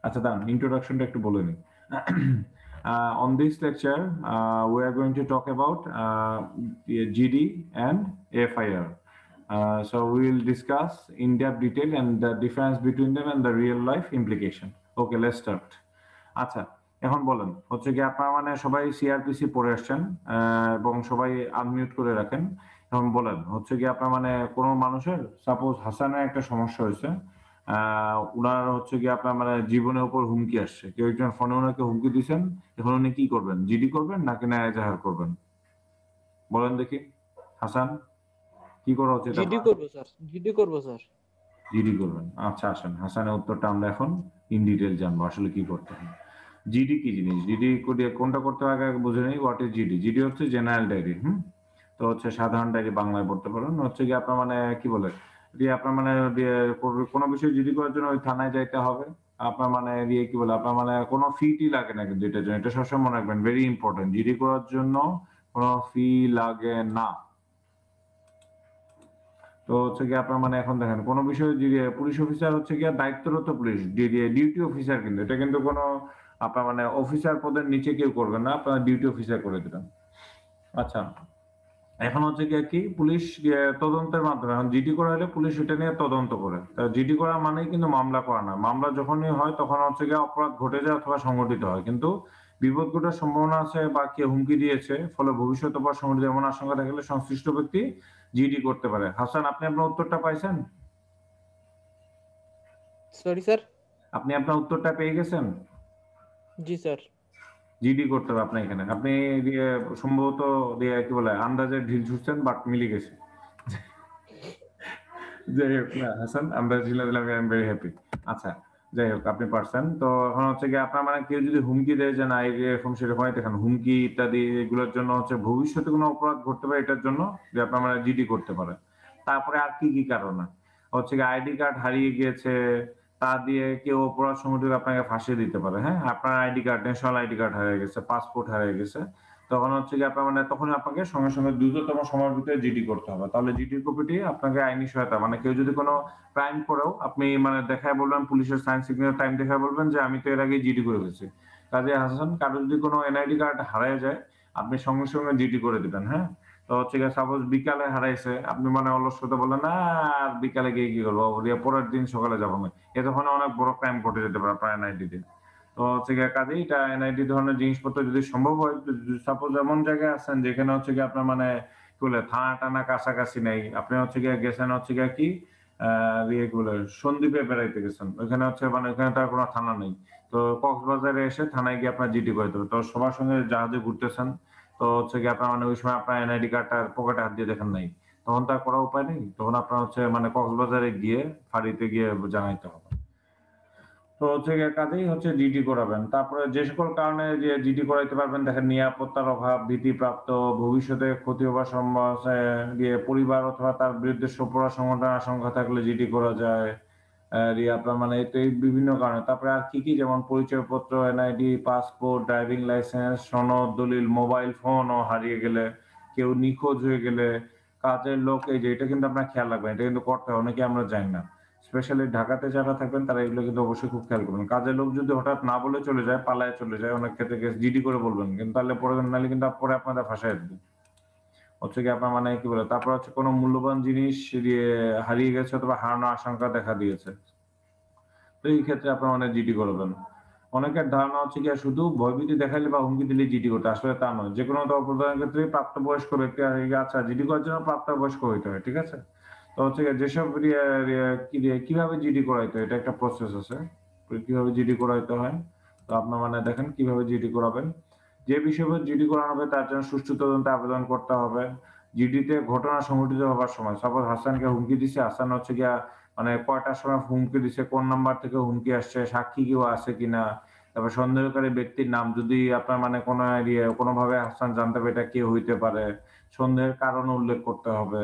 আচ্ছা দাঁড়ান, ইন্ট্রোডাকশনটা একটু বলে নিই। On this lecture, we are going to talk about GD and FIR. So we will discuss in depth detail and the difference between them and the real life implication. Okay, let's start. আচ্ছা, এখন বলেন হচ্ছে কি আপনারা মানে সবাই CrPC পড়ে আসছেন এবং সবাই আনমিউট করে রাখেন। এখন বলেন হচ্ছে কি আপনার মানে কোনো মানুষের সাপোজ হাসানের একটা সমস্যা হয়েছে, উনার হচ্ছে কি আপনার মানে জীবনের উপর হুমকি আসছে, কেউ একজন ফোনে ওনাকে হুমকি দিচ্ছেন, এখন উনি কি করবেন? জিডি করবেন নাকি ন্যায় এজাহার করবেন? বলেন দেখি। হাসান, কি করা উচিত জিডি আপনার? করব স্যার, জিডি করব স্যার। জিডি করবেন। আচ্ছা আসেন, হাসানের উত্তরটা আমরা এখন ইন ডিটেল জানবো আসলে কি করতে হবে। জিডি কি জিনিস? জিডি কোনটা করতে হবে আগে বুঝে নেই। What is GD? জিডি হচ্ছে জেনারেল ডায়েরি। তো হচ্ছে সাধারণ ডায়েরি বাংলায় পড়তে পারেন। হচ্ছে কি আপনার মানে কি বলে আপনার মানে কোনো বিষয়ে জিডি করার জন্য ওই থানায় যাইতে হবে। আপনার মানে কি বলে আপনার মানে কোনো ফি লাগে না কিন্তু এটার জন্য, এটা সবসময় মনে রাখবেন, ভেরি ইম্পর্টেন্ট। জিডি করার জন্য কোনো ফি লাগে না। তো হচ্ছে গিয়ে আপনার মানে এখন দেখেন কোনো বিষয়ে যে পুলিশ অফিসার হচ্ছে গিয়ে দায়িত্বরত পুলিশ, ডিউটি অফিসার, কিন্তু এটা কিন্তু কোনো আপনার মানে অফিসার পদের নিচে কেউ করবেন না, আপনার ডিউটি অফিসার করে দিবেন। আচ্ছা, এখন হচ্ছে গিয়ে কি পুলিশ তদন্তের মাধ্যমে, এখন জিডি করা হলে পুলিশ এটা নিয়ে তদন্ত করে। জিডি করা মানেই কিন্তু মামলা করা না। মামলা যখনই হয় তখন হচ্ছে গিয়ে অপরাধ ঘটে যায় অথবা সংঘটিত হয়, কিন্তু বিপদ ঘটার সম্ভাবনা আছে বা কেউ হুমকি দিয়েছে, ফলে ভবিষ্যতে অপরাধ সংঘটিত এমন আশঙ্কা থাকলে সংশ্লিষ্ট ব্যক্তি জিডি করতে পারে। হাসান, আপনি আপনার উত্তরটা পাইছেন? Sorry sir. আপনি আপনার উত্তরটা পেয়ে গেছেন? জি স্যার। জিডি করতে হবে আপনার এখানে। আপনি দিয়ে সম্ভবত কি বলে আন্দাজে ঢিল ছুটছেন, বাট মিলে গেছে। যাই হোক না হাসান, আমরা ঢিলা দিলাম, আই এম ভেরি হ্যাপি। আচ্ছা, যাই হোক আপনি পারছেন। তো এখন হচ্ছে কি আপনার মানে কেউ যদি হুমকি দেয় যে না এই যে এরকম সেরকম হয়, দেখেন হুমকি ইত্যাদি এগুলোর জন্য হচ্ছে ভবিষ্যতে কোনো অপরাধ ঘটতে পারে, এটার জন্য যে আপনার মানে জিডি করতে পারে। তারপরে আর কি কি কারণে হচ্ছে কি আইডি কার্ড হারিয়ে গিয়েছে, তা দিয়ে কেউ অপরাধ সংগঠিত আপনাকে ফাঁসিয়ে দিতে পারে। হ্যাঁ, আপনার ID card, national ID card হারিয়ে গেছে, পাসপোর্ট হারিয়ে গেছে, তখন হচ্ছে কি আপনার মানে তখন আপনাকে সঙ্গে সঙ্গে দ্রুততম সময়ের ভিতরে জিডি করতে হবে। তাহলে জিডির কপিটি আপনাকে আইনি সহায়তা, মানে কেউ যদি কোনো ক্রাইম করেও আপনি মানে দেখায় বলবেন, পুলিশের সাইন সিগন্যাল টাইম দেখায় বলবেন যে আমি তো এর আগে জিডি করে ফেলছি। কাজে হাসান, কারো যদি কোনো এনআইডি কার্ড হারায় যায়, আপনি সঙ্গে সঙ্গে জিডি করে দিবেন। হ্যাঁ, তো হচ্ছে গিয়ে সাপোজ বিকালে হারাইছে, আপনি মানে অলসতা বললেন না আর বিকালে গিয়ে কি করবো, পরের দিন সকালে যাবো না, এ তখন অনেক বড় ক্রাইম ঘটে যেতে পারে আপনার এনআইডি দিয়ে। তো হচ্ছে গিয়ে কাজেই এটা এনআইডি ধরনের জিনিসপত্র যদি সম্ভব হয়, সাপোজ এমন জায়গায় আছেন যেখানে হচ্ছে গিয়ে আপনার মানে কি বলে থানা টানা কাছাকাছি নেই, আপনি হচ্ছে গিয়ে গেছেন হচ্ছে গিয়ে কি কি বলে সন্দ্বীপে বেড়াইতে গেছেন, ওইখানে হচ্ছে মানে ওইখানে তার কোনো থানা নেই, তো কক্সবাজারে এসে থানায় গিয়ে আপনার জিডি করে দেবে। তো সবার সঙ্গে জাহাজে ঘুরতেছেন, তো হচ্ছে গিয়ে আপনার মানে ওই সময় আপনার এনআইডি কার্ডটা পকেটে হাত দিয়ে দেখেন নাই, তখন তার করার উপায় নেই, তখন আপনার হচ্ছে মানে কক্সবাজারে গিয়ে ফাঁড়িতে গিয়ে জানাইতে হবে। তো হচ্ছে গিয়ে কাজেই হচ্ছে জিডি করাবেন। তারপরে যে সকল কারণে যে জিডি করাইতে পারবেন, দেখেন নিরাপত্তার অভাব, ভীতিপ্রাপ্ত, ভবিষ্যতে ক্ষতি হবার পরিবার অথবা তার বিরুদ্ধে অপরাধ সংঘটনের আশঙ্কা থাকলে জিডি করা যায়। আপনার মানে এতে বিভিন্ন কারণে। তারপরে আর কি যেমন পরিচয়পত্র, এনআইডি, পাসপোর্ট, ড্রাইভিং লাইসেন্স, সনদ, দলিল, মোবাইল ফোনও হারিয়ে গেলে, কেউ নিখোঁজ হয়ে গেলে, কাজের লোক, এই যে এটা কিন্তু আপনার খেয়াল রাখবেন, এটা কিন্তু করতে হয়, অনেকে আমরা জানি না। স্পেশালি ঢাকাতে যারা থাকবেন তারা এগুলো কিন্তু অবশ্যই খুব খেয়াল করবেন। কাজের লোক যদি হঠাৎ না বলে চলে যায়, পালায় চলে যায়, অনেক ক্ষেত্রে জিডি করে বলবেন, কিন্তু তাহলে পরে নাহলে কিন্তু পরে আপনাদের ফাঁসায় দিবে। হচ্ছে কি আপনার মানে কি বলে তারপর হচ্ছে কোনো মূল্যবান জিনিস দিয়ে হারিয়ে গেছে অথবা হারানোর আশঙ্কা দেখা দিয়েছে, তো এই ক্ষেত্রে আপনারা মানে জিডি করবেন। অনেকের ধারণা হচ্ছে গিয়ে শুধু ভয়ভীতি দেখাইলে বা হুমকি দিলে জিডি করতে, আসলে তা নয়। যেকোনো অপরাধের ক্ষেত্রে প্রাপ্তবয়স্ক ব্যক্তি আচ্ছা জিডি করার জন্য প্রাপ্তবয়স্ক হইতে হয়, ঠিক আছে? তো হচ্ছে গিয়ে যেসব কিভাবে জিডি করাইতে হয়, এটা একটা প্রসেস আছে। কিভাবে জিডি করাইতে হয়, তো আপনার মানে দেখেন কিভাবে জিডি করাবেন। যে বিষয়ে জিডি করানো হবে তার জন্য সুষ্ঠু তদন্তে আবেদন করতে হবে। জিডিতে ঘটনা সংঘটিত হবার সময় সাপোজ হাসানকে হুমকি দিছে, হাসান হচ্ছে গিয়া মানে কয়টার সময় হুমকি দিছে, কোন নাম্বার থেকে হুমকি আসছে, সাক্ষী কেউ আছে কিনা, তারপর সন্দেহকারী ব্যক্তির নাম, যদি আপনার মানে কোনো কোনোভাবে হাসান জানতে পারে এটা কে হইতে পারে, সন্দেহের কারণ উল্লেখ করতে হবে।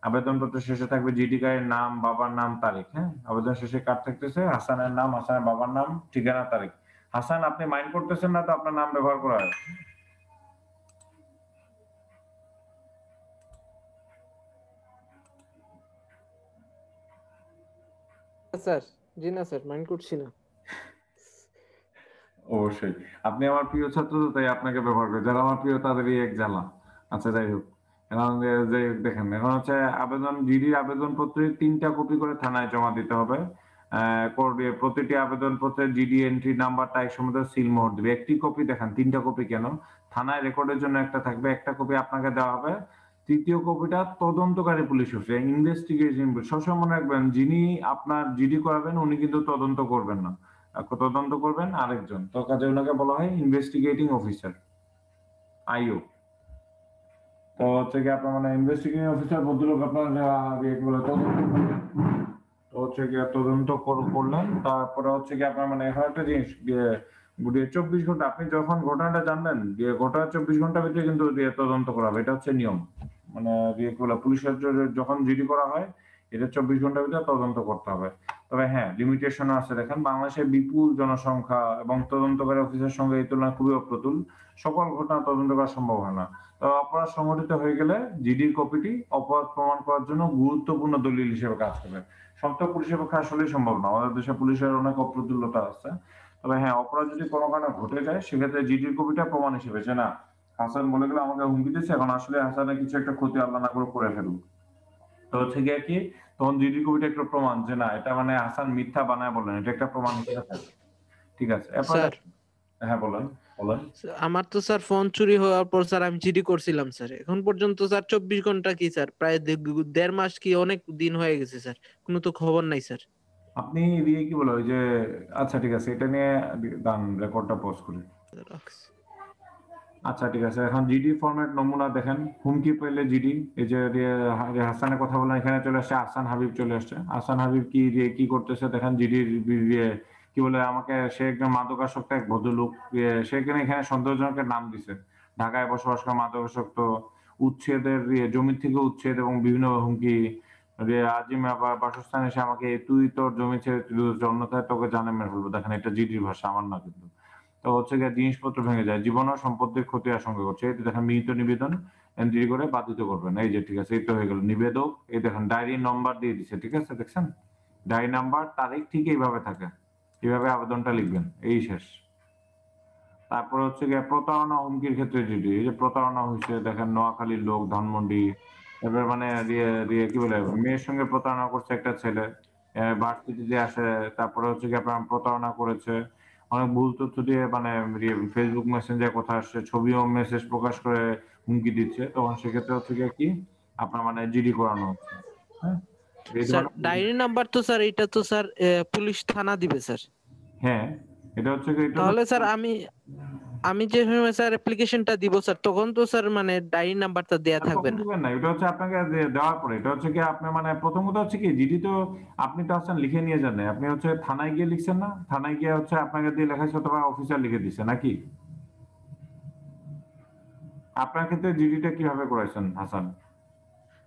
আবেদনপত্র শেষে থাকবে জিডি কার্ডের নাম, বাবার নাম, তারিখ। হ্যাঁ, আবেদন শেষে কার্ড থাকতেছে হাসানের নাম, হাসানের বাবার নাম, ঠিকানা, তারিখ। হাসান, আপনি মাইন্ড করতেছেন না তো আপনার নাম ব্যবহার করা হয়? স্যার, জি না স্যার, মাইন্ড করছি না। অবশ্যই। আপনি আমার প্রিয় ছাত্র তো তাই আপনাকে ব্যবহার করি। যারা আমার প্রিয় তাদেরই এক জ্বালা। আচ্ছা যাই হোক। এখন যাই হোক দেখেন, এখন হচ্ছে জিডির আবেদনপত্রের ৩ টা কপি করে থানায় জমা দিতে হবে। প্রতিটি আবেদনপত্রের জিডি এন্ট্রি নাম্বারটা একসঙ্গে সিলমোহর দিবে। একটি কপি দেখেন ৩ টা কপি কেন? থানায় রেকর্ডের জন্য একটা থাকবে, একটা কপি আপনাকে দেওয়া হবে। ৩য় কপিটা তদন্তকারী পুলিশ অফিসার, ইনভেস্টিগেশন সবসময় মনে রাখবেন যিনি আপনার জিডি করাবেন উনি কিন্তু তদন্ত করবেন না। তদন্ত করবেন আরেকজন। তো কাজে ওনাকে বলা হয় ইনভেস্টিগেটিং অফিসার, আইও। তো হচ্ছে গিয়ে আপনার মানে ইনভেস্টিগেটিং অফিসার ভদ্রলোক আপনার এগুলো তদন্ত করবেন। তো হচ্ছে গিয়ে তদন্ত করলেন, তারপরে হচ্ছে গিয়ে আপনার মানে এখন একটা জিনিস ২৪ ঘন্টা আপনি যখন ঘটনাটা জানলেন ঘটনার ২৪ ঘন্টার ভিতরে কিন্তু তদন্ত করা হবে, এটা হচ্ছে নিয়ম। মানে পুলিশের যখন জিডি করা হয় এটা ২৪ ঘন্টার ভিতরে তদন্ত করতে হবে। তবে হ্যাঁ, লিমিটেশন আছে। দেখেন বাংলাদেশের বিপুল জনসংখ্যা এবং তদন্তকারী অফিসের সঙ্গে এই তুলনা খুবই অপ্রতুল। সকল ঘটনা তদন্ত করা সম্ভব হয় না। তবে অপরাধ সংঘটিত হয়ে গেলে জিডির কপিটি অপরাধ প্রমাণ করার জন্য গুরুত্বপূর্ণ দলিল হিসেবে কাজ করবে। সব তো পুলিশের পক্ষে আসলেই সম্ভব না। আমাদের দেশে পুলিশের অনেক অপ্রতুলতা আছে। তবে হ্যাঁ, অপরাধ যদি কোনো কারণে ঘটে যায় সেক্ষেত্রে জিডির কপিটা প্রমাণ হিসেবে যে না, হাসান বলে গেলে আমাকে হুমকি দিচ্ছে, এখন আসলে হাসানের কিছু একটা ক্ষতি আল্লাহ না করে ফেলুক। তো হচ্ছে গিয়ে কি, তখন জিডি কপিটা একটা প্রমাণ যে না, এটা মানে হাসান মিথ্যা বানায় বলেন, এটা একটা প্রমাণ হিসেবে থাকে। ঠিক আছে, এরপর স্যার, হ্যাঁ বলেন বলেন। আমার তো স্যার ফোন চুরি হওয়ার পর স্যার আমি জিডি করছিলাম স্যার, এখন পর্যন্ত স্যার 24 ঘন্টা কি স্যার, প্রায় 1.5 মাস কি অনেক দিন হয়ে গেছে স্যার, কোনো তো খবর নাই স্যার। আপনি দিয়ে কি বলে ওই যে, আচ্ছা ঠিক আছে, এটা নিয়ে দান রেকর্ডটা পজ করি। রাখছি। আচ্ছা ঠিক আছে, এখন জিডি ফরম্যাট নমুনা দেখেন। হুমকি পেলে জিডি, এই যে হাসানের কথা বলেন, এখানে চলে আসছে আহসান হাবিব, চলে আসছে আহসান হাবিব কি করতেছে দেখেন। জিডির কি বলে, আমাকে সে একজন মাদকাসক্ত এক ভদ্রলোক, সে এখানে সন্দেহজনকের নাম দিছে। ঢাকায় বসবাস করা মাদকাসক্ত, উচ্ছেদের জমি থেকে উচ্ছেদ এবং বিভিন্ন হুমকি। আজিম আবার বাসস্থানে এসে আমাকে তুই তোর জমি ছেড়ে অন্যথায় তোকে জানে মেরে ফেলবো। দেখেন এটা জিডির ভাষা, আমার না কিন্তু। তো হচ্ছে গিয়ে জিনিসপত্র ভেঙে যায়, জীবন ও সম্পত্তির ক্ষতি আশঙ্কা করছে। এই দেখেন মিলিত নিবেদন এন্ট্রি করে বাধিত করবেন। এই যে ঠিক আছে, এই তো হয়ে গেল নিবেদক। এই দেখেন ডায়েরি নম্বর দিয়ে দিছে, ঠিক আছে দেখছেন, ডায়েরি নাম্বার তারিখ ঠিক এইভাবে থাকে। এইভাবে আবেদনটা লিখবেন, এই শেষ। তারপর হচ্ছে গিয়ে প্রতারণা হুমকির ক্ষেত্রে জিডি, এই যে প্রতারণা হয়েছে দেখেন, নোয়াখালীর লোক, ধানমন্ডি। এবার মানে কি বলে, মেয়ের সঙ্গে প্রতারণা করছে একটা ছেলে, ভার্সিটিতে আসে। তারপরে হচ্ছে কি আপনার প্রতারণা করেছে, অনেক ভুল তথ্য দিয়ে মানে ফেসবুক মেসেঞ্জার কথা আসছে, ছবিও মেসেজ প্রকাশ করে হুমকি দিচ্ছে। তখন সেক্ষেত্রে হচ্ছে গিয়ে কি আপনার মানে জিডি করানো হচ্ছে। হ্যাঁ, এই স্যার ধরনের ডায়েরি নাম্বার তো স্যার, এটা তো স্যার পুলিশ থানা দিবে স্যার। হ্যাঁ, এটা হচ্ছে কি, এটা তাহলে স্যার আমি আমি যে সময় স্যার অ্যাপ্লিকেশনটা দিব স্যার, তখন তো স্যার মানে ডায়েরি নাম্বারটা দেয়া থাকবে তখন না। দিবেন না, এটা হচ্ছে আপনাকে দেওয়ার পরে। এটা হচ্ছে কি আপনার মানে প্রথম কথা হচ্ছে কি, জিডি তো আপনি তো আসছেন লিখে নিয়ে যান নাই। আপনি হচ্ছে থানায় গিয়ে লিখছেন না, থানায় গিয়ে হচ্ছে আপনাকে দিয়ে লেখাইছে অথবা অফিসার লিখে দিচ্ছে নাকি? আপনার ক্ষেত্রে জিডিটা কিভাবে করেছেন হাসান?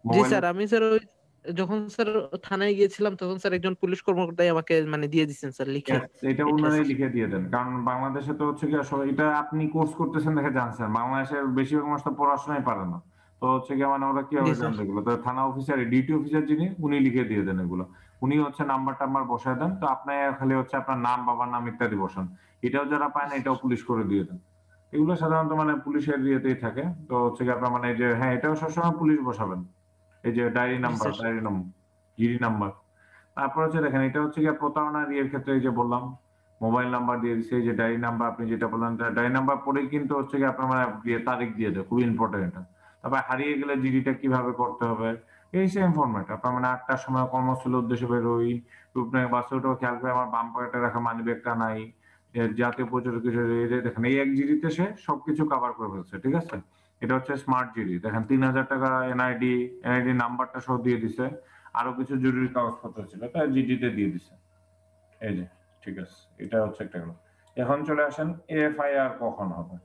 জি মোবাইলে? স্যার, আমি স্যার ওই যখন স্যার থানায় গিয়েছিলাম তখন স্যার একজন পুলিশ কর্মকর্তাই আমাকে মানে দিয়ে দিচ্ছেন স্যার লিখে। Yes, এটা এটা উনারাই স্যার। লিখে দিয়ে দেন। কারণ বাংলাদেশে তো হচ্ছে গিয়ে আসলে এটা আপনি কোর্স করতেছেন দেখে জানছেন। বাংলাদেশের বেশিরভাগ মানুষ তো পড়াশোনাই পারে না। তো হচ্ছে গিয়ে মানে ওরা জি কিভাবে স্যার। জানবে এগুলো? তো থানা অফিসার, ডিউটি অফিসার যিনি, উনি লিখে দিয়ে দেন এগুলো। উনি হচ্ছে নাম্বার-টাম্বার বসায় দেন। তো আপনি খালি হচ্ছে আপনার নাম, বাবার নাম ইত্যাদি বসান। এটাও যারা পায় না, এটাও পুলিশ করে দিয়ে দেন। এগুলো সাধারণত মানে পুলিশের ইয়েতেই থাকে। তো হচ্ছে গিয়ে আপনার মানে এই যে হ্যাঁ, এটাও সবসময় পুলিশ বসাবেন। এই যে জি স্যার। GD number. তারপর হচ্ছে দেখেন, এটা হচ্ছে গিয়ে প্রতারণার ইয়ের ক্ষেত্রে এই যে বললাম, মোবাইল নাম্বার দিয়ে দিচ্ছে। এই যে ডায়রি নাম্বার আপনি যেটা বললেন, ডায়রি নাম্বার পড়েই কিন্তু হচ্ছে গিয়ে আপনার মানে তারিখ দিয়ে দেয়, খুবই ইম্পর্টেন্ট এটা। তারপর হারিয়ে গেলে জিডিটা কিভাবে করতে হবে, এই সেম ফরম্যাট। আপনার মানে ৮টার সময় কর্মস্থলের উদ্দেশ্যে বেরোই, রূপনারায়ণ বাসে উঠেও খেয়াল করে আমার বাম পকেটে রাখা মানি ব্যাগটা নাই। জাতীয় পরিচয় কিছু, এই যে দেখেন এই এক জিডিতে সে সবকিছু কভার করে ফেলছে, ঠিক আছে। এটা হচ্ছে স্মার্ট জিডি। দেখেন ৩,০০০ টাকা এনআইডি নাম্বারটা সহ দিয়ে দিছে। আরো কিছু জরুরি কাগজপত্র ছিল, তাই জিডিতে দিয়ে দিছে। এই যে ঠিক আছে, এটা হচ্ছে একটা গেল। এখন চলে আসেন এফআইআর কখন হবে।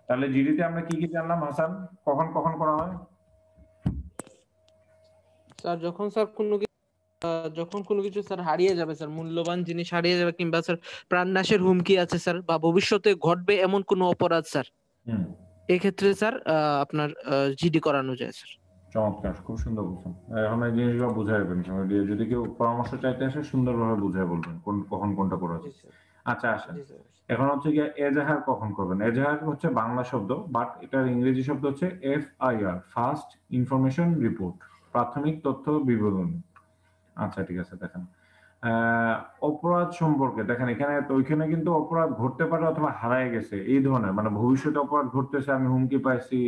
তাহলে জিডিতে আমরা কি জানলাম হাসান, কখন কখন করা হয়? স্যার যখন স্যার যখন কোনো কিছু স্যার হারিয়ে যাবে স্যার, মূল্যবান জিনিস হারিয়ে যাবে, কিংবা স্যার প্রাণনাশের হুমকি আছে স্যার, বা ভবিষ্যতে ঘটবে এমন কোনো অপরাধ স্যার, হুম, এক্ষেত্রে স্যার আপনার জিডি করানো যায় স্যার। চমৎকার, খুব সুন্দর বলছেন। এখন এই জিনিসগুলো বুঝাইবেন, যদি কেউ পরামর্শ চাইতে আসে সুন্দরভাবে বুঝাই বলবেন কোন কখন কোনটা করা জি যায়। স্যার। আচ্ছা আসেন। জি স্যার। এখন হচ্ছে গিয়ে এজাহার কখন করবেন? এজাহার হচ্ছে বাংলা শব্দ, বাট এটার ইংরেজি শব্দ হচ্ছে FIR, ফার্স্ট ইনফরমেশন রিপোর্ট। প্রাথমিক তথ্য বিবরণী। আচ্ছা ঠিক আছে দেখেন। আ অপরাধ সম্পর্কে দেখেন এখানে তো ওইখানে কিন্তু অপরাধ ঘটতে পারে অথবা হারায় গেছে। এই ধরনের মানে ভবিষ্যতে অপরাধ ঘটতেছে, আমি হুমকি পাইছি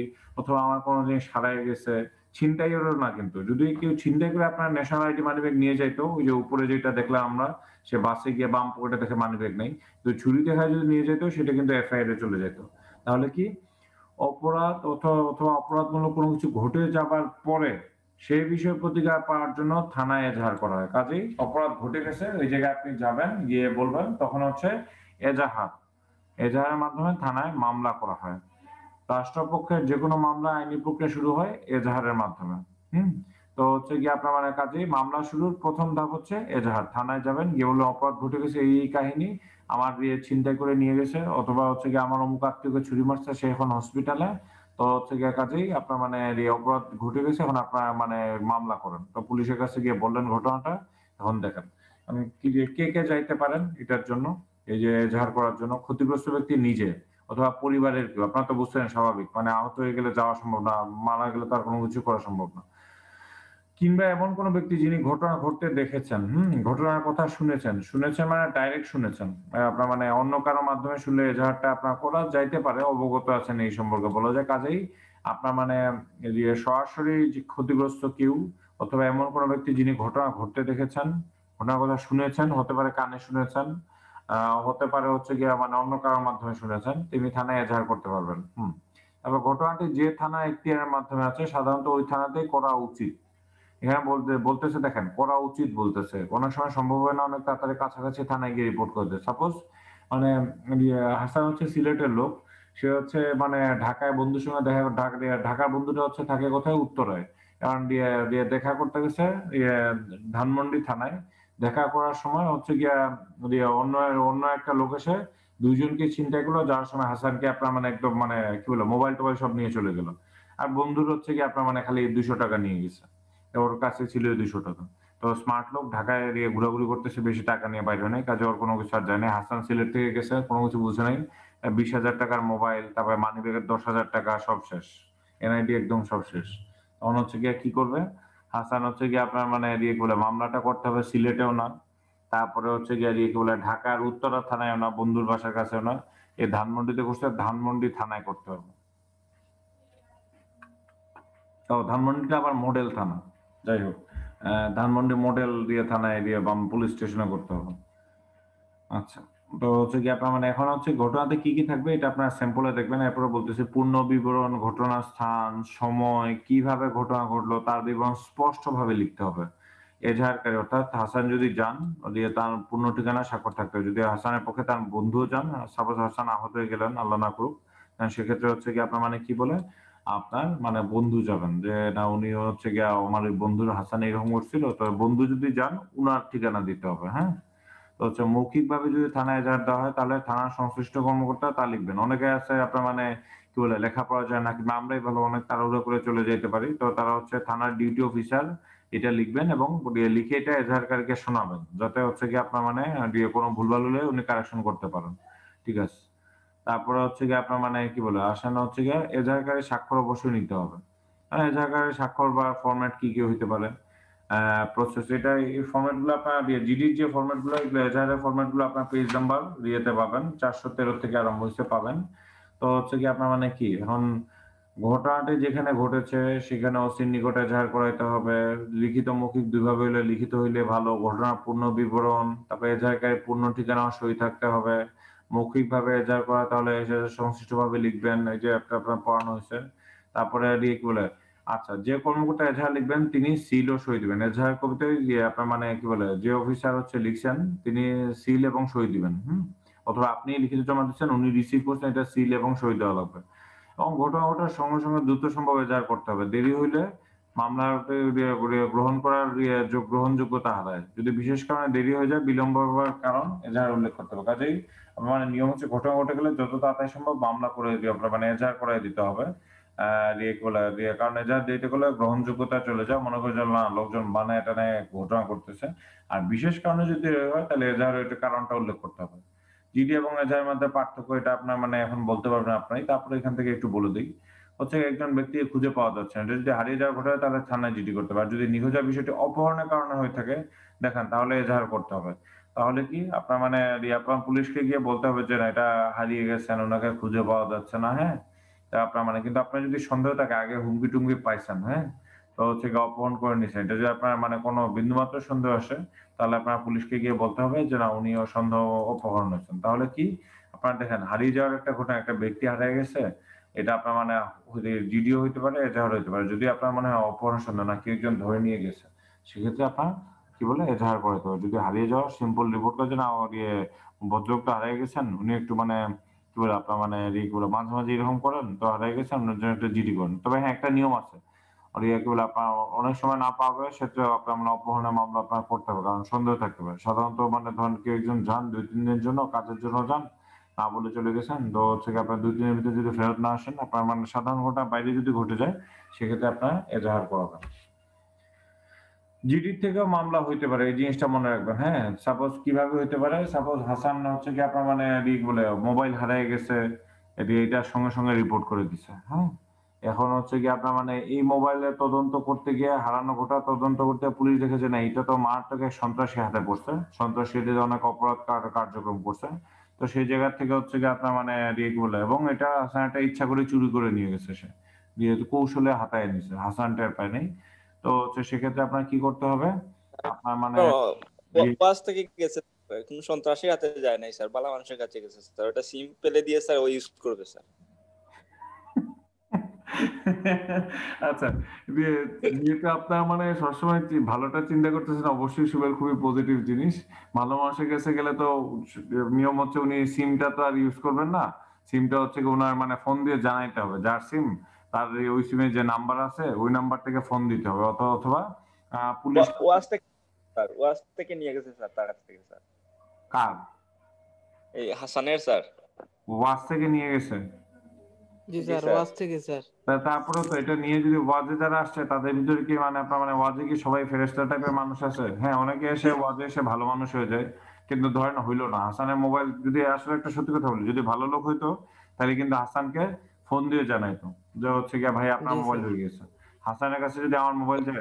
অথবা আমার কোন জিনিস হারায় গেছে। ছিনতাইয়েরও না কিন্তু। যদি কেউ ছিনতাই করে আপনার ন্যাশনাল আইডি মানিব্যাগ নিয়ে যাইতো, ওই যে উপরে যেটা দেখলাম আমরা, সে বাসে গিয়ে বাম পকেটে দেখে মানিব্যাগ নেই। তো ছুরি দেখায় যদি নিয়ে যেত সেটা কিন্তু এফআইআর এ চলে যেত। তাহলে কি অপরাধ অথবা অপরাধমূলক কোনো কিছু ঘটে যাবার পরে সেই বিষয়ে প্রতিকার পাওয়ার জন্য থানায় এজাহার করা হয়। কাজেই অপরাধ ঘটে গেছে, ওই জায়গায় আপনি যাবেন, গিয়ে বলবেন, তখন হচ্ছে এজাহার। এজাহারের মাধ্যমে থানায় মামলা করা হয়। রাষ্ট্রপক্ষের যেকোনো মামলা আইনি প্রক্রিয়া শুরু হয় এজাহারের মাধ্যমে। হুম? তো হচ্ছে গিয়ে আপনার মানে কাজেই মামলা শুরুর ১ম ধাপ হচ্ছে এজাহার। থানায় যাবেন, গিয়ে বলবেন অপরাধ ঘটে গেছে এই কাহিনী। আমার ছিনতাই করে নিয়ে গেছে অথবা হচ্ছে গিয়ে আমার অমুক আত্মীয়কে ছুরি মারছে, সে এখন হসপিটালে। তো হচ্ছে গিয়ে কাজেই আপনার মানে অপরাধ ঘটে গেছে, এখন আপনার মানে মামলা করেন। তো পুলিশের কাছে গিয়ে বললেন ঘটনাটা। এখন দেখেন কে যাইতে পারেন এটার জন্য? এই যে এজাহার করার জন্য ক্ষতিগ্রস্ত ব্যক্তি নিজে অথবা পরিবারের কেউ। আপনারা তো বুঝছেন স্বাভাবিক। মানে আহত হয়ে গেলে যাওয়া সম্ভব না। মারা গেলে তো আর কোন কিছু করা সম্ভব না। কিংবা এমন কোন ব্যক্তি যিনি ঘটনা ঘটতে দেখেছেন, ঘটনার কথা শুনেছেন। শুনেছেন মানে ডাইরেক্ট শুনেছেন। আপনার মানে অন্য কারো মাধ্যমে শুনলে এজাহারটা আপনার করা যাইতে পারে, অবগত আছেন এই সম্পর্কে বলা যায়। কাজেই আপনার মানে সরাসরি যে ক্ষতিগ্রস্ত কেউ অথবা এমন কোন ব্যক্তি যিনি ঘটনা ঘটতে দেখেছেন, ঘটনার কথা শুনেছেন, হতে পারে কানে শুনেছেন, আ হতে পারে হচ্ছে গিয়ে মানে অন্য কারো মাধ্যমে শুনেছেন, তিনি থানায় এজাহার করতে পারবেন। তারপর ঘটনাটি যে থানার এখতিয়ারের মাধ্যমে আছে সাধারণত ওই থানাতেই করা উচিত। এখানে বলতেছে দেখেন করা উচিত বলতেছে। অনেক সময় সম্ভব হয় না অনেক তাড়াতাড়ি কাছাকাছি থানায় গিয়ে রিপোর্ট করে দেয়। সাপোজ মানে হাসান হচ্ছে সিলেটের লোক। সে হচ্ছে মানে ঢাকায় বন্ধুর সঙ্গে ঢাকার বন্ধুটা হচ্ছে থাকে কোথায়? উত্তরায়। কারণ দিয়ে দিয়ে দেখা করতে গেছে ইয়ে ধানমন্ডি থানায়। দেখা করার সময় হচ্ছে গিয়া অন্য একটা লোক এসে ২ জনকে ছিনতাই করলো, যাওয়ার সময় হাসানকে আপনার মানে একদম মানে কি বলবো মোবাইল-টোবাইল সব নিয়ে চলে গেল। আর বন্ধুর হচ্ছে গিয়ে আপনার মানে খালি ৳২০০ নিয়ে গেছে। ওর কাছে ছিল ৳২০০। তো স্মার্ট লোক ঢাকায় ঘোরাঘুরি করতেছে, বেশি টাকা নিয়ে বাইর হয় নাই। কাজে ওর কোন কিছু আর যায় নাই। হাসান সিলেট থেকে গেছে, কোন কিছু বুঝে নাই। ৳২০,০০০ র মোবাইল, তারপরে মানিব্যাগের ৳১০,০০০ সব শেষ। এনআইডি একদম সব শেষ। তখন হচ্ছে গিয়ে কি করবে? হাসান হচ্ছে গিয়ে আপনার মানে কি বলে মামলাটা করতে হবে সিলেটেও না। তারপরে হচ্ছে গিয়ে কি বলে ঢাকার উত্তরা থানায়ও না, বন্ধুর বাসার কাছেও না। এই ধানমন্ডিতে করছে, ধানমন্ডি থানায় করতে হবে। ধানমন্ডিটা আবার মডেল থানা। যাই হোক। ধানমন্ডি মডেল থানায় বাম পুলিশ স্টেশনে করতে হবে। আচ্ছা। তো হচ্ছে গিয়ে আপনার মানে এখন হচ্ছে ঘটনাতে কি থাকবে এটা আপনার স্যাম্পলে দেখবেন। এরপরে বলতেছি পূর্ণ বিবরণ, ঘটনার স্থান, সময়, কিভাবে ঘটনা ঘটলো তার বিবরণ স্পষ্টভাবে লিখতে হবে। এজাহারকারী অর্থাৎ হাসান যদি যান, তার পূর্ণ ঠিকানা স্বাক্ষর থাকতে হবে। যদি হাসানের পক্ষে তার বন্ধুও যান, সাপোজ হাসান আহত হয়ে গেলেন, আল্লাহ না করুক। সেক্ষেত্রে হচ্ছে গিয়ে আপনার মানে কি বলে? আপনার মানে বন্ধু যাবেন। যে না উনি হচ্ছে গিয়ে আমার ওই বন্ধুর হাসান এরকম করছিল। তো বন্ধু যদি যান, উনার ঠিকানা দিতে হবে, হ্যাঁ? তো হচ্ছে মৌখিকভাবে যদি থানায় এজাহার দেওয়া হয় তাহলে থানার সংশ্লিষ্ট কর্মকর্তা তা লিখবেন। অনেকে আছে আপনার মানে কি বলে লেখাপড়া যায় না কিংবা আমরাই ভালো অনেক তাড়াহুড়ো করে চলে যাইতে পারি। তো তারা হচ্ছে থানার ডিউটি অফিসার এটা লিখবেন এবং লিখে এটা এজাহারকারীকে শোনাবেন। যাতে হচ্ছে গিয়ে আপনার মানে কোনো ভুলভাল হলে উনি কারেকশন করতে পারেন। ঠিক আছে? তারপরে হচ্ছে গিয়ে আপনার মানে কি বলে আসান হচ্ছে গিয়ে এজাহারকারীর স্বাক্ষর অবশ্যই নিতে হবে। এজাহারকারীর স্বাক্ষর বা ফরম্যাট কি হইতে পারে? প্রসেস এটা এই ফরম্যাট গুলো আপনার জিডির যে ফরম্যাট গুলো এগুলো এজাহারের ফরম্যাট গুলো আপনার পেজ নাম্বার পাবেন 413 থেকে আরম্ভ হইছে পাবেন। তো হচ্ছে গিয়ে আপনার মানে কি এখন ঘটনাটি যেখানে ঘটেছে সেখানে ওসির নিকট এজাহার করাইতে হবে। লিখিত মৌখিক ২ ভাবে হইলে লিখিত হইলে ভালো। ঘটনার পূর্ণ বিবরণ, তারপরে এজাহারকারীর পূর্ণ ঠিকানা ও সই থাকতে হবে। মৌখিকভাবে এজাহার করা তাহলে সংশ্লিষ্টভাবে লিখবেন। এই যে একটা আপনার পড়ানো হইছে। তারপরে কি বলে আচ্ছা, যে কর্মকর্তা এজাহার লিখবেন তিনি সিল ও সই দিবেন। এজাহার কপিতে আপনার মানে কি বলে যে অফিসার হচ্ছে লিখছেন তিনি সিল এবং সই দিবেন। অথবা আপনি লিখিত জমা দিচ্ছেন উনি রিসিভ করছেন এটা সিল এবং সই দেওয়া লাগবে। এবং ঘটনা ঘটার সঙ্গে দ্রুত সম্ভব এজাহার করতে হবে। দেরি হইলে মামলাতে গ্রহণ করার গ্রহণযোগ্যতা হারায়। যদি বিশেষ কারণে দেরি হয়ে যায় বিলম্ব হওয়ার কারণ এজাহার উল্লেখ করতে হবে। কাজেই মানে নিয়ম হচ্ছে ঘটনা ঘটে গেলে যত তাড়াতাড়ি সম্ভব মামলা করে মানে এজাহার করায় দিতে হবে। কারণ এজাহার দেরিতে করলে গ্রহণযোগ্যতা চলে যায়। মনে করে যে না লোকজন বানায় টানায় ঘটনা করতেছে। আর বিশেষ কারণে যদি হয় তাহলে এজাহারের কারণটা উল্লেখ করতে হবে। জিডি এবং এজাহারের মধ্যে পার্থক্য এটা আপনার মানে এখন বলতে পারবেন আপনি। তারপরে এখান থেকে একটু বলে দেই। হচ্ছে একজন ব্যক্তিকে খুঁজে পাওয়া যাচ্ছে না। এটা যদি হারিয়ে যাওয়ার ঘটনা হয় তাহলে থানায় জিডি করতে হবে। আর যদি নিখোঁজ হওয়ার বিষয়টি অপহরণের কারণে হয়ে থাকে, দেখেন তাহলে এজাহার করতে হবে। তাহলে কি আপনার মানে আপনার পুলিশকে গিয়ে বলতে হবে যে, "না এটা হারিয়ে গেছেন, উনাকে খুঁজে পাওয়া যাচ্ছে না।" হ্যাঁ? তা আপনার মানে কিন্তু আপনার যদি সন্দেহ থাকে আগে হুমকি-টুমকি পাইছেন, হ্যাঁ? তো হচ্ছে গিয়ে অপহরণ করে নিছেন। এটা যদি আপনার মানে কোনো বিন্দুমাত্র সন্দেহ আসে, তাহলে আপনার পুলিশকে গিয়ে বলতে হবে যে, "না উনিও সন্দেহ অপহরণ হয়েছেন।" তাহলে কি আপনার দেখেন হারিয়ে যাওয়ার একটা ঘটনা, একটা ব্যক্তি হারিয়ে গেছে, এটা আপনার মানে জিডিও হইতে পারে, এজাহার হইতে পারে। যদি আপনার মনে হয় অপহরণ সন্দেহ না, কেউ একজন ধরে নিয়ে গেছে, সেক্ষেত্রে আপনার কি বলে এজাহার করাইতে হবে। যদি হারিয়ে যাওয়ার সিম্পল রিপোর্ট করে যে, "না ওর ভদ্রলোক তো হারিয়ে গেছেন। উনি একটু মানে কি বলে আপনার মানে কি বলে মাঝে, মাঝে এরকম করেন তো হারিয়ে গেছেন ওনার জন্য একটা জিডি করেন।" তবে হ্যাঁ, একটা নিয়ম আছে। আর কি বলে আপনার অনেক সময় না পাওয়া গেলে সেক্ষেত্রে আপনার মানে অপহরণের মামলা আপনার করতে হবে। কারণ সন্দেহ থাকতে পারে। সাধারণত মানে ধরেন কেউ একজন যান ২-৩ দিনের জন্য কাজের জন্য যান, না বলে চলে গেছেন। তো হচ্ছে গিয়ে আপনার ২-৩ দিনের ভিতরে যদি ফেরত না আসেন, আপনার মানে সাধারণ ঘটনার বাইরে যদি ঘটে যায়, সেক্ষেত্রে আপনার এজাহার করাবেন। জিডির থেকেও মামলা হইতে পারে। এই জিনিসটা মনে রাখবেন, হ্যাঁ? সাপোজ কিভাবে হইতে পারে? সাপোজ হাসান হচ্ছে গিয়ে আপনার মানে বলে মোবাইল হারায় গেছে। এইটার সঙ্গে, সঙ্গে রিপোর্ট করে দিছে, হ্যাঁ? এখন হচ্ছে গিয়ে আপনার মানে এই মোবাইলে তদন্ত করতে গিয়ে হারানো ঘটনা তদন্ত করতে পুলিশ দেখেছে না এটা তো মারাত্মক এক সন্ত্রাসী হাতে পড়ছে। সন্ত্রাসীদের অনেক অপরাধ কার্যক্রম করছে। তো সেই জায়গা থেকে হচ্ছে গিয়ে আপনার মানে কি বলে এবং এটা হাসান একটা ইচ্ছা করে চুরি করে নিয়ে গেছে সে। দিয়ে কৌশলে হাতায় নিছে। হাসান টের পায় নাই। তো হচ্ছে সেক্ষেত্রে আপনার কি করতে হবে? আপনার মানে তো ই ওয়াজ থেকে গেছে কোন সন্ত্রাসীর হাতে যায় নাই স্যার, ভালো মানুষের কাছে গেছে স্যার। ওটা সিম পেলে দিয়ে স্যার ও ইউজ করবে স্যার। আচ্ছা, দিয়ে যেহেতু আপনার মানে সবসময় ভালোটা চিন্তা করতেছেন অবশ্যই সুবের খুবই পজিটিভ জিনিস। ভালো মানুষের কাছে গেলে তো নিয়ম হচ্ছে উনি সিমটা তো আর ইউজ করবেন না। সিমটা হচ্ছে গিয়ে উনার মানে ফোন দিয়ে জানাইতে হবে। যার সিম তার ওই সিমে যে নাম্বার আছে ওই নাম্বার থেকে ফোন দিতে হবে। অথবা পুলিশ ওয়াজ থেকে স্যার, ওয়াজ থেকে নিয়ে গেছে স্যার, তার কাছ থেকে স্যার। কার? এই হাসানের স্যার। ওয়াজ থেকে নিয়ে গেছে। জি জি স্যার, স্যার। ওয়াজ থেকে স্যার। তারপরেও তো এটা নিয়ে যদি ওয়াজে যারা আসছে তাদের ভিতরে কি মানে আপনার মানে ওয়াজে কি সবাই ফেরেশতা টাইপের মানুষ আছে? হ্যাঁ, অনেকে এসে ওয়াজে এসে ভালো মানুষ হয়ে যায়। কিন্তু ধরেন হইল না। হাসানের মোবাইল যদি আসলে একটা সত্যি কথা বলি, যদি ভালো লোক হইতো তাহলে কিন্তু হাসানকে ফোন দিয়ে জানাইতো। যে হচ্ছে গিয়ে ভাই আপনার জি মোবাইল স্যার। হয়ে গেছে। হাসানের কাছে যদি আমার মোবাইল যায়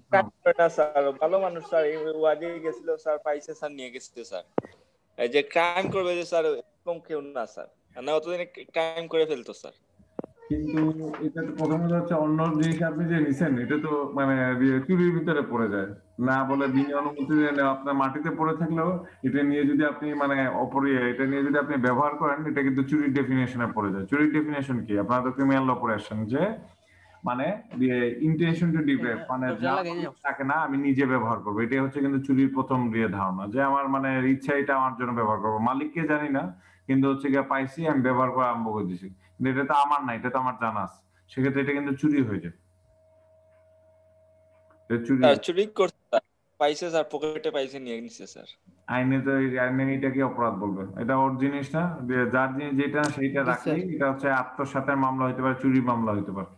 ক্রাইম করে না স্যার, ভালো মানুষ স্যার। এই ওয়াজে গেছিল স্যার, পাইছে স্যার, নিয়ে গেছে স্যার। এই যে ক্রাইম করবে যে স্যার, এরকম কেউ না স্যার। না অতদিনে ক্রাইম করে ফেলতো স্যার। কিন্তু এটা তো প্রথমত হচ্ছে অন্য জিনিস আপনি যে নিছেন এটা তো মানে চুরির ভিতরে পড়ে যায়। না বলে বিনা অনুমতিতে আপনার মাটিতে পড়ে থাকলেও এটা নিয়ে যদি আপনি মানে এটা নিয়ে যদি আপনি ব্যবহার করেন এটা কিন্তু চুরির ডেফিনিশনে পড়ে যায়। চুরির ডেফিনিশন কি? আপনারা তো ক্রিমিনাল ল পড়ে আসছেন যে মানে ইন্টেনশন টু ডিপ্রাইভ মানে দরজা যা লাগাই নাও। থাকে না আমি নিজে ব্যবহার করবো। এটাই হচ্ছে কিন্তু চুরির প্রথম ধারণা যে আমার মানে ইচ্ছা এটা আমার জন্য ব্যবহার করবো। মালিককে জানি না কিন্তু হচ্ছে গিয়ে পাইছি আমি ব্যবহার করা আরম্ভ করে দিছি। কিন্তু এটা তো আমার না, এটা তো আমার জানা আছে। সেক্ষেত্রে এটা কিন্তু চুরি হয়ে যায়। এটা চুরি স্যার চুরি করছে স্যার, পাইছে স্যার, পকেটে পাইছে, নিয়ে নিছে স্যার। আইনে তো আইনে এটাকে অপরাধ বলবে। এটা ওর জিনিস না। যার জিনিস যেটা সেইটা জি স্যার। রাখলেই এটা হচ্ছে আত্মসাতের মামলা হইতে পারে, চুরি মামলা হইতে পারে।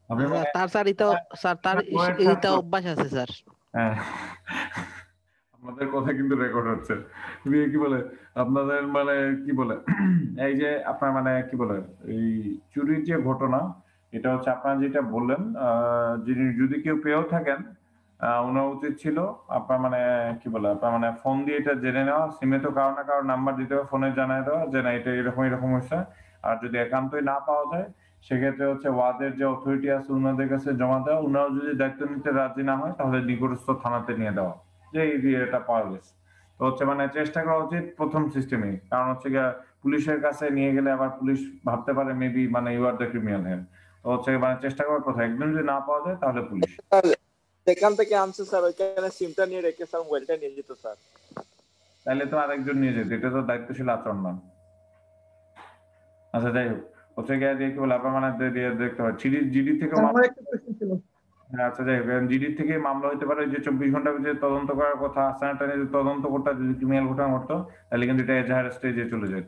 আপনি স্যার মানে তার স্যার এটা, স্যার তার বইয়ের এইটা ছাত্র। অভ্যাস আছে স্যার। হ্যাঁ। আপনাদের কথা কিন্তু রেকর্ড হচ্ছে। দিয়ে কি বলে আপনাদের মানে কি বলে এই যে আপনার মানে কি বলে এই চুরির যে ঘটনা এটা হচ্ছে আপনারা যেটা বললেন যিনি যদি কেউ পেয়েও থাকেন উনার উচিত ছিল আপনার মানে কি বলে আপনার মানে ফোন দিয়ে এটা জেনে নেওয়া, সিমে তো কারো না কারো নাম্বার দিতে হবে, ফোনে জানাই দেওয়া যে না এটা এরকম এরকম হয়েছে। আর যদি একান্তই না পাওয়া যায় সেক্ষেত্রে হচ্ছে ওয়াদের যে অথরিটি আছে উনাদের কাছে জমা দেওয়া। উনারা যদি দায়িত্ব নিতে রাজি না হয় তাহলে নিকটস্থ থানাতে নিয়ে দেওয়া যে এই এটা পাওয়া গেছে। তো হচ্ছে মানে চেষ্টা করা উচিত প্রথম সিস্টেমে। কারণ হচ্ছে গিয়ে পুলিশের কাছে নিয়ে গেলে আবার পুলিশ ভাবতে পারে মেবি মানে you are the criminal here. তো হচ্ছে মানে চেষ্টা করার কথা একদম যদি না পাওয়া যায় তাহলে পুলিশ। স্যার যেখান থেকে আনছে স্যার ওইখানে সিমটা নিয়ে রেখে স্যার মোবাইলটা নিয়ে যেত স্যার। তাইলে তো আরেকজন নিয়ে যেত, এটা তো দায়িত্বশীল আচরণ না। আচ্ছা যাই হোক, হচ্ছে গিয়ে দিয়ে কি বলে আপনার মানে দেখতে হয় জিডি থেকে আমার একটা কোয়েশ্চেন ছিল। হ্যাঁ, আচ্ছা যাই হোক জিডির থেকে মামলা হইতে পারে যে 24 ঘন্টার ভিতরে তদন্ত করার কথা আসামিটা যদি তদন্ত করতে যদি ক্রিমিনাল ঘটনা ঘটতো তাহলে কিন্তু এটা এজাহার স্টেজে চলে যেত।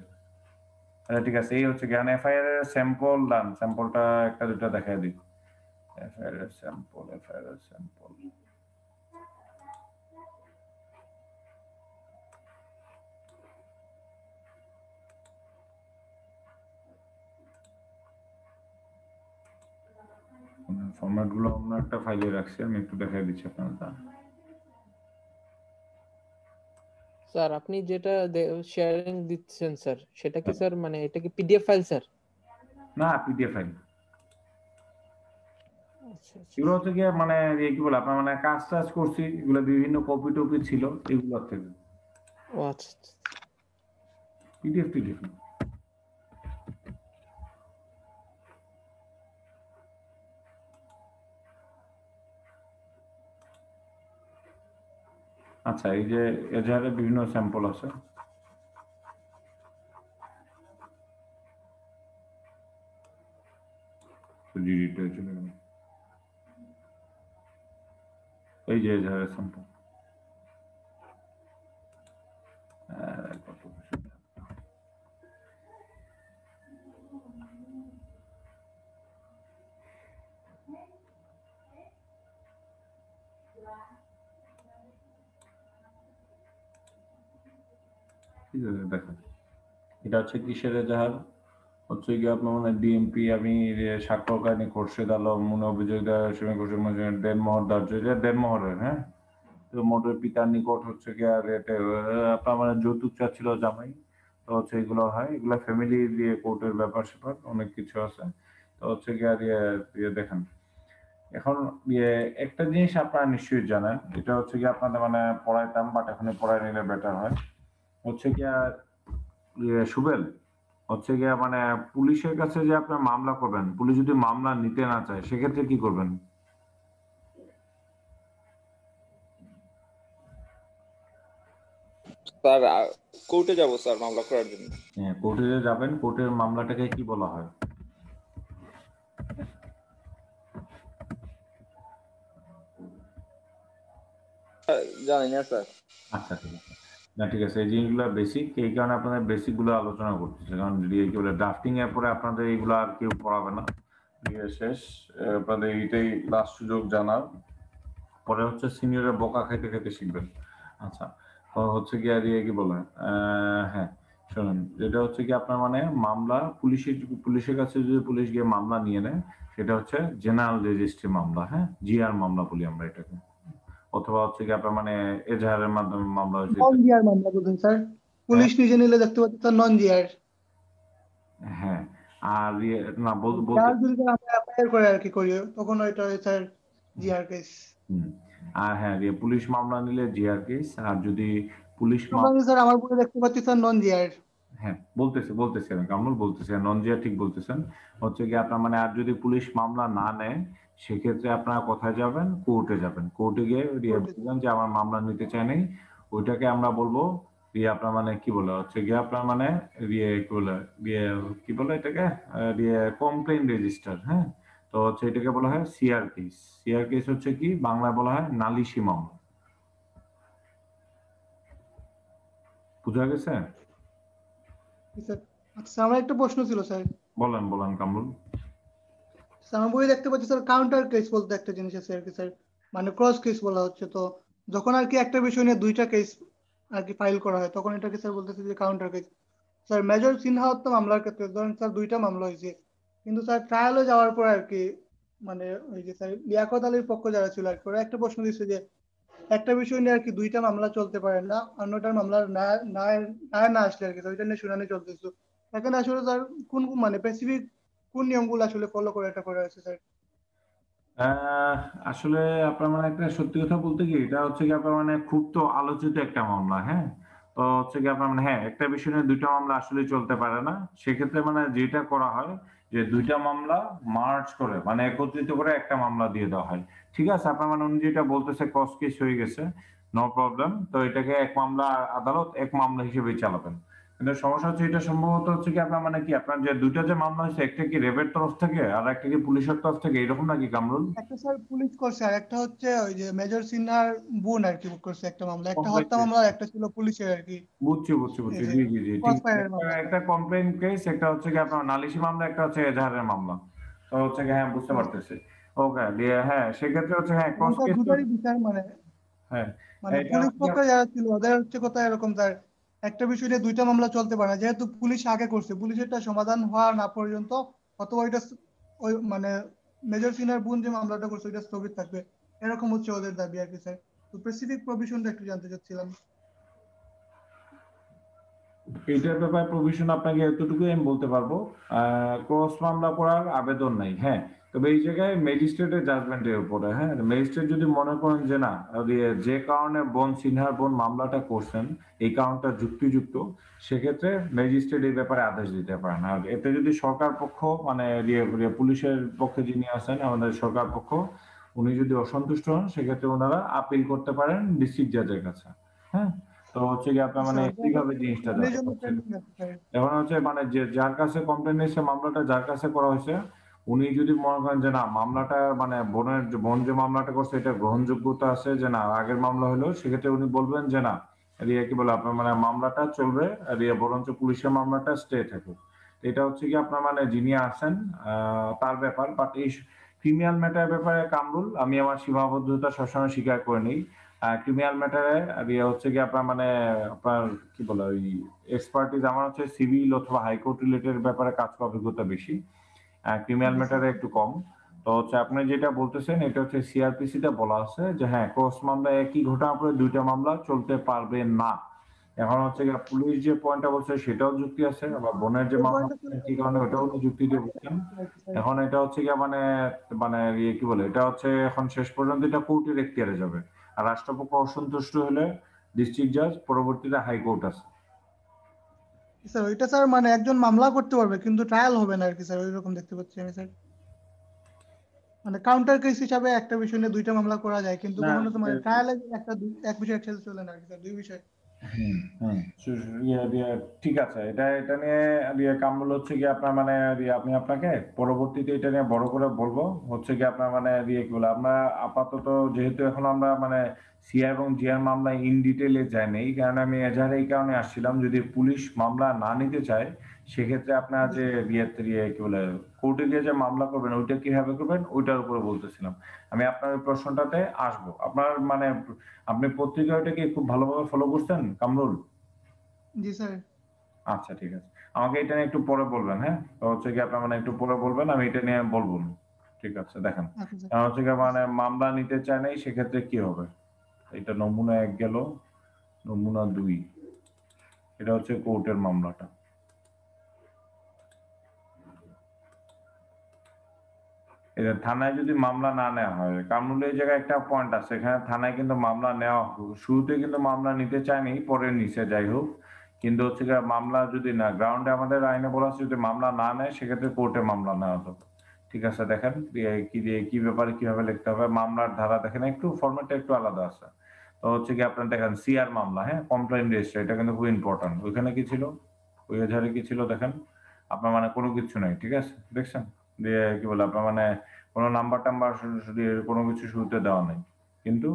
আচ্ছা ঠিক আছে, এই হচ্ছে জ্ঞান এফআইআর এর স্যাম্পল ডান। স্যাম্পলটা একটা দুটা দেখাই দিই। এফআইআর এর স্যাম্পল, এফআইআর এর স্যাম্পল। ফরম্যাট গুলো অন্য একটা ফাইলে রাখছি, আমি একটু দেখাই দিচ্ছি আপনাদের। স্যার আপনি যেটা শেয়ারিং দিচ্ছেন স্যার, সেটা কি স্যার মানে এটা কি পিডিএফ ফাইল স্যার? না, পিডিএফ ফাইল। আচ্ছা আচ্ছা এগুলো হচ্ছে গিয়ে মানে কি বলে আপনার মানে কাজ টাজ করছি, এগুলো বিভিন্ন কপি টপি ছিল এগুলো থেকে। ও আচ্ছা আচ্ছা। PDF TDF. আচ্ছা, এই যে এজাহারের বিভিন্ন স্যাম্পল আছে। জিডিটা চলে গেল। এই যে এজাহারের স্যাম্পল। ঠিক আছে, দেখেন এটা হচ্ছে কিসের এজাহার, হচ্ছে গিয়ে আপনার মানে ডিএমপি আমি সাক্ষ্যকাহিনী খোরশেদ আলম মনে অভিযোগ দেনমোহর দার্য, এটা দেনমোহরের। হ্যাঁ, তো মোটর পিতার নিকট হচ্ছে গিয়ে আর এটা আপনার মানে যৌতুক চাচ্ছিল জামাই। তো হচ্ছে এগুলো হয়, এগুলো ফ্যামিলি দিয়ে কোর্টের ব্যাপার স্যাপার অনেক কিছু আছে। তো হচ্ছে গিয়ে আর দেখেন এখন একটা জিনিস আপনারা নিশ্চয়ই জানেন, এটা হচ্ছে কি আপনাদের মানে পড়াইতাম, বাট এখন পড়াই নিলে বেটার হয়। হচ্ছে গিয়া সুবেল, হচ্ছে গিয়া মানে পুলিশের কাছে যে আপনার মামলা করবেন, পুলিশ যদি মামলা নিতে না চায় সেক্ষেত্রে কি করবেন? স্যার কোর্টে যাব স্যার মামলা করার জন্য। হ্যাঁ, কোর্টে যে যাবেন, কোর্টের মামলাটাকে কি বলা হয়? জানি না স্যার। আচ্ছা, ঠিক আছে। না, ঠিক আছে, এই জিনিসগুলো বেসিক, এই কারণে আপনাদের বেসিক গুলো আলোচনা করতেছে, কারণ কি বলে ড্রাফটিং এর পরে আপনাদের এইগুলো আর কেউ পড়াবে না। শেষ, আপনাদের এইটাই লাস্ট সুযোগ জানার, পরে হচ্ছে সিনিয়রের বকা খাইতে খাইতে শিখবেন। আচ্ছা, তো হচ্ছে কি আর কি বলে হ্যাঁ শুনুন, যেটা হচ্ছে কি আপনার মানে মামলা পুলিশের কাছে যদি পুলিশ গিয়ে মামলা নিয়ে নেয়, সেটা হচ্ছে জেনারেল রেজিস্ট্রি মামলা। হ্যাঁ, জিআর মামলা বলি আমরা এটাকে, অথবা হচ্ছে কি আপনার মানে এজাহারের মাধ্যমে মামলা হয়েছে। নন জিআর মামলা বলছেন স্যার, পুলিশ নিজে নিলে দেখতে পাচ্ছি স্যার নন জিআর। হ্যাঁ, আর না বলতে যার যদি আমরা এফআইআর করে আর কি করি তখন ওইটা স্যার জিআর কেস। আর হ্যাঁ, পুলিশ মামলা নিলে জিআর কেস, আর যদি পুলিশ স্যার আমার বই দেখতে পাচ্ছি স্যার নন জিআর। হ্যাঁ, বলতেছি আমি কামরুল, বলতেছি নন জিয়া, ঠিক বলতেছেন। হচ্ছে কি আপনার মানে আর যদি পুলিশ মামলা না নেয়, সেক্ষেত্রে আপনারা কোথায় যাবেন? কোর্টে যাবেন। কোর্টে গিয়ে বলবেন যে আমার মামলা নিতে চাই নাই, ওইটাকে আমরা বলবো আপনার মানে কি বলে হচ্ছে গিয়ে আপনার মানে কি বলে এটাকে কমপ্লেইন রেজিস্টার। হ্যাঁ, তো হচ্ছে এটাকে বলা হয় সিআর কেস। সিআর কেস হচ্ছে কি বাংলায় বলা হয় নালিশি মামলা। বুঝা গেছে? আচ্ছা, আমার একটা প্রশ্ন ছিল স্যার। বলেন কামরুল। আমার বই দেখতে পাচ্ছি স্যার কাউন্টার কেস বলতে একটা জিনিস আছে আর কি স্যার, মানে ক্রস কেস বলা হচ্ছে। তো যখন আর কি একটা বিষয় নিয়ে দুইটা কেস আর কি ফাইল করা হয় তখন এটাকে স্যার বলতেছে যে counter case. Sir major Sinha হত্যা মামলার ক্ষেত্রে ধরেন স্যার দুইটা মামলা হয়েছে, কিন্তু স্যার ট্রায়ালে যাওয়ার পর আর কি মানে ওই যে স্যার লিয়াকত আলীর পক্ষ যারা ছিল আর কি ওরা একটা প্রশ্ন দিচ্ছে যে একটা বিষয় নিয়ে আর কি দুইটা মামলা চলতে পারে না, অন্যটার মামলার না আসলে আর কি ওইটা নিয়ে শুনানি চলতেছে। এখানে আসলে স্যার কোন মানে স্পেসিফিক কোন নিয়মগুলো আসলে ফলো করে এটা করা হয়েছে স্যার? আসলে আপনার মানে একটা সত্যি কথা বলতে কি, এটা হচ্ছে কি আপনার মানে খুব তো আলোচিত একটা মামলা। হ্যাঁ, তো হচ্ছে কি আপনার মানে হ্যাঁ, একটা বিষয় নিয়ে দুইটা মামলা আসলে চলতে পারে না। সেক্ষেত্রে মানে যেটা করা হয় যে দুইটা মামলা মার্জ করে মানে একত্রিত করে একটা মামলা দিয়ে দেওয়া হয়। ঠিক আছে, আপনার মানে উনি যেটা বলতেছে ক্রস কেস হয়ে গেছে, নো প্রবলেম। তো এটাকে এক মামলা আদালত এক মামলা হিসেবে চালাবেন। কিন্তু সমস্যা হচ্ছে এটা সম্ভবত হচ্ছে কি আপনার মানে কি আপনার যে দুইটা যে মামলা হয়েছে, একটা কি র্যাবের তরফ থেকে আর একটা কি পুলিশের তরফ থেকে, এরকম নাকি কামরুল? একটা স্যার পুলিশ করছে আর একটা হচ্ছে ওই যে মেজর সিনহার বোন আর কি করছে একটা মামলা, একটা হত্যা মামলা আর একটা ছিল পুলিশের আর কি। বুঝছি এই যে জি ঠিক ক্রস আছে। ফায়ারের মামলা। একটা কমপ্লেইন কেস, একটা হচ্ছে কি আপনার নালিশি মামলা, একটা হচ্ছে এজাহারের মামলা। তো হচ্ছে কি হ্যাঁ, বুঝতে পারতেছি। ওকে, হ্যাঁ সেক্ষেত্রে হচ্ছে হ্যাঁ এবং ক্রস স্যার কেস। দুটারই বিচার মানে হ্যাঁ, মানে এটা পুলিশ হচ্ছে পক্ষে যারা ছিল ওদের হচ্ছে কথা এরকম স্যার একটা বিষয় নিয়ে দুইটা মামলা চলতে পারে না, যেহেতু পুলিশ আগে করছে পুলিশেরটা সমাধান হওয়া না পর্যন্ত অথবা ওইটা ওই মানে মেজর সিনহার বোন যে মামলাটা করছে ওইটা স্থগিত থাকবে, এরকম হচ্ছে ওদের দাবি আর কি স্যার। তো স্পেসিফিক প্রভিশনটা একটু জানতে চাচ্ছিলাম। এইটার ব্যাপারে প্রভিশন আপনাকে এতটুকুই আমি বলতে পারবো, ক্রস মামলা করার আবেদন নাই, হ্যাঁ। তবে এই জায়গায় ম্যাজিস্ট্রেটের জাজমেন্টের উপরে, হ্যাঁ, ম্যাজিস্ট্রেট যদি মনে করেন যে না, যে কারণে সিনহার বোন মামলাটা করছেন এই কারণটা যুক্তিযুক্ত, সেক্ষেত্রে ম্যাজিস্ট্রেট এই ব্যাপারে আদেশ দিতে পারেন। আর এতে যদি সরকার পক্ষ মানে পুলিশের পক্ষে যিনি আছেন আমাদের সরকার পক্ষ, উনি যদি অসন্তুষ্ট হন সেক্ষেত্রে ওনারা আপিল করতে পারেন ডিস্ট্রিক্ট জাজের কাছে, হ্যাঁ। তো হচ্ছে কি আপনার মানে স্যার এইভাবে জিনিসটা এই জন্য হচ্ছে। পেন্ডিং আছে স্যার। এখন হচ্ছে মানে যে যার কাছে কমপ্লেন এসে মামলাটা যার কাছে করা হয়েছে, উনি যদি মনে করেন যে না মামলাটা মানে বোন যে মামলাটা করছে এটা গ্রহণযোগ্যতা আছে, যে না আগের মামলা হলো, সেক্ষেত্রে উনি বলবেন যে না কি বলে আপনার মানে মামলাটা চলবে, বরঞ্চ পুলিশের মামলাটা স্টে থাকুক। এটা হচ্ছে কি আপনার মানে যিনি আছেন তার ব্যাপার। বাট এই ক্রিমিনাল ম্যাটার ব্যাপারে কামরুল আমি আমার সীমাবদ্ধতা সবসময় স্বীকার করে নিই। ক্রিমিনাল ম্যাটারে হচ্ছে কি আপনার মানে আপনার কি বলে ওই এক্সপার্টিজ আমার হচ্ছে সিভিল অথবা হাইকোর্ট রিলেটেড ব্যাপারে কাজ করার অভিজ্ঞতা বেশি, ক্রিমিনাল জি স্যার। ম্যাটারে একটু কম। তো হচ্ছে আপনি যেটা বলতেছেন এটা হচ্ছে সিআরপিসি তে বলা আছে যে হ্যাঁ ক্রস মামলা একই ঘটনার পরে দুইটা মামলা চলতে পারবে না। এখন হচ্ছে কি পুলিশ যে পয়েন্টটা বলছে সেটাও যুক্তি আছে, আবার বোনের যে ওই মামলা পয়েন্টটা কি কারণে ওটাও উনি যুক্তি দিয়ে বলছেন। এখন এটা হচ্ছে কি মানে মানে কি বলে এটা হচ্ছে এখন শেষ পর্যন্ত এটা কোর্টের এখতিয়ারে যাবে। আর রাষ্ট্রপক্ষ অসন্তুষ্ট হলে ডিস্ট্রিক্ট জাজ, পরবর্তীতে হাইকোর্ট আছে। স্যার ওইটা স্যার মানে একজন মামলা করতে পারবে কিন্তু ট্রায়াল হবে না আর কি স্যার, ওইরকম দেখতে পাচ্ছি আমি স্যার। মানে কাউন্টার কেস হিসাবে একটা বিষয় নিয়ে দুইটা মামলা করা যায় কিন্তু না কখনো তো মানে ট্রায়ালে এক বিষয় একসাথে চলে না আর কি স্যার, দুই বিষয়। হুম হুম ঠিক আছে, এটা এটা নিয়ে কামরুল হচ্ছে কি আপনার মানে আমি আপনাকে পরবর্তীতে এটা নিয়ে বড় করে বলবো। হচ্ছে কি আপনার মানে কি বলে আমরা আপাতত যেহেতু এখন আমরা মানে সিআর এবং জিআর মামলা ইন ডিটেইলে যাই নাই, এই কারণে আমি এজাহারে এই কারণে আসছিলাম যদি পুলিশ মামলা না নিতে চায় সেক্ষেত্রে আপনার যে কি বলে কোর্টে গিয়ে যে মামলা করবেন ওইটা কিভাবে করবেন ওইটার উপরে বলতেছিলাম। আমি আপনার ওই প্রশ্নটাতে আসবো। আপনার মানে আপনি পত্রিকাটা কি খুব ভালোভাবে ফলো করছেন কামরুল? জি স্যার। আচ্ছা ঠিক আছে, আমাকে এটা নিয়ে একটু পরে বলবেন, হ্যাঁ। তো হচ্ছে কি আপনার মানে একটু পরে বলবেন, আমি এটা নিয়ে বলবো। ঠিক আছে দেখেন, আচ্ছা স্যার। কারণ হচ্ছে কি মানে মামলা নিতে চায় নাই সেক্ষেত্রে কি হবে। এটা নমুনা 1 গেল, নমুনা 2, এটা হচ্ছে কোর্টের মামলাটা। এটা থানায় যদি মামলা না নেওয়া হয়, কামরুল এই জায়গায় একটা পয়েন্ট আছে, এখানে থানায় কিন্তু মামলা নেওয়া শুরুতে কিন্তু মামলা নিতে চায়নি, পরে নিচে যাই হোক। কিন্তু হচ্ছে মামলা যদি না গ্রাউন্ডে আমাদের আইনে বলা আছে যদি মামলা না নেয় সেক্ষেত্রে কোর্টে মামলা নেওয়া যাবে। ঠিক আছে দেখেন কি ব্যাপারে কিভাবে লিখতে হবে মামলার ধারা দেখেন, একটু ফরম্যাটটা একটু আলাদা আছে। তো হচ্ছে কি আপনার দেখেন সিআর মামলা, হ্যাঁ, কমপ্লেইন রেজিস্টার, এটা কিন্তু খুব ইম্পর্টেন্ট। ওইখানে কি ছিল, ওই এজাহারে কি ছিল দেখেন, আপনার মানে কোনো কিছু নাই, ঠিক আছে দেখছেন, কি বলে আপনার মানে কোনো নাম্বার টাম্বার কোনো কিছু শুরুতে দেওয়া নেই, কিন্তু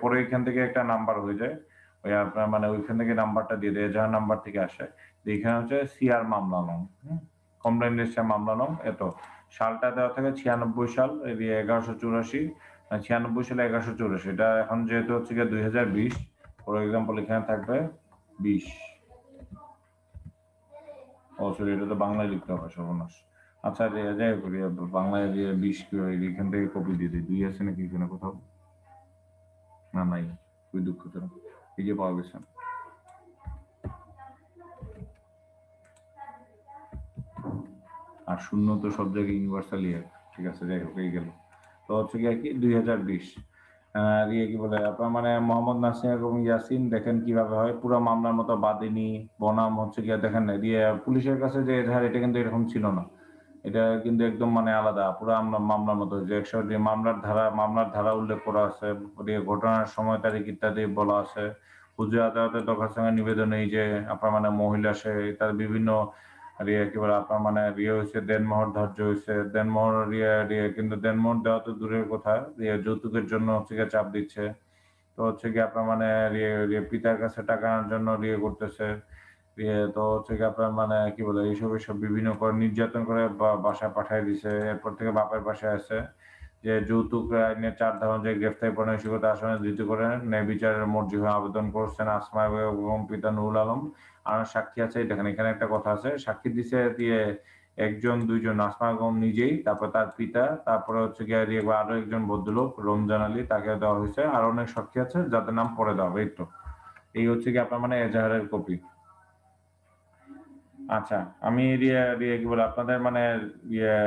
পরে এখান থেকে একটা নাম্বার হয়ে যায়, ওই আপনার মানে ওইখান থেকে নাম্বারটা দিয়ে দেয় যার নাম্বার থেকে আসে। এখানে হচ্ছে সিআর মামলা নং, কমপ্লেইন রেজিস্টার মামলা নং এত, সালটা দেওয়া থাকে 96 সাল, 1184, 96 সালে 1184, এটা এখন যেহেতু হচ্ছে গিয়ে 2020, ফর এক্সাম্পল এখানে থাকবে 20। ও সরি, এটা তো বাংলায় লিখতে হবে, সর্বনাশ। আচ্ছা যাই হোক বাংলায় 20 এখান থেকে কপি দিয়ে দিই, 2 আছে নাকি এখানে কোথাও, না নাই, খুবই দুঃখজনক। এই যে পাওয়া গেছে, আর শূন্য তো সব জায়গায় ইউনিভার্সালি, ঠিক আছে যাই হোক এই গেল। তো হচ্ছে কি 2020 কি বলে আপনার মানে মোহাম্মদ নাসিম এবং ইয়াসিন দেখেন কিভাবে হয় পুরো মামলার মতো বাদিনী বনাম হচ্ছে গিয়ে দেখেন পুলিশের কাছে যে এজাহার এটা কিন্তু এরকম ছিল না, এটা কিন্তু একদম মানে আলাদা পুরো মামলার মতো, যে 100 মামলার ধারা উল্লেখ করা আছে, ঘটনার সময় তারিখ ইত্যাদি বলা আছে। হুজুর আদালতের দরখাস্ত নিবেদন এই যে আপনার মানে মহিলা সে তার বিভিন্ন কি বলে আপনার মানে হয়েছে, দেনমোহর ধার্য হয়েছে, দেনমোহর কিন্তু দেনমোহর দেওয়া তো দূরের কথা, যৌতুকের জন্য হচ্ছে গিয়ে চাপ দিচ্ছে। তো হচ্ছে কি আপনার মানে পিতার কাছে টাকা আনার জন্য করতেছে, তো হচ্ছে কি আপনার মানে কি বলে এইসব বিভিন্ন করে নির্যাতন করে বাসায় পাঠিয়ে দিছে, এরপর থেকে বাপের বাসায় আছে, যে যৌতুক আইনে 4 ধারা যে গ্রেফতারি পরিণশিকতা আসনে ধৃত করে ন্যায় বিচারের মর্জি হয়ে আবেদন করছেন আসমা এবং পিতা নুরুল আলম। আর সাক্ষী আছে দেখেন, এখানে একটা কথা আছে, সাক্ষী দিছে একজন দুইজন নাজমা বেগম নিজেই, তারপর তার পিতা, তারপরে হচ্ছে গিয়ে আরো একজন ভদ্রলোক রমজান আলী, তাকে দেওয়া হয়েছে। আর অনেক সাক্ষী আছে যাদের নাম পরে দেওয়া হবে। এই তো, এই হচ্ছে কি আপনার মানে এজাহারের কপি। আচ্ছা, আমি কি বলে আপনাদের মানে ইয়ে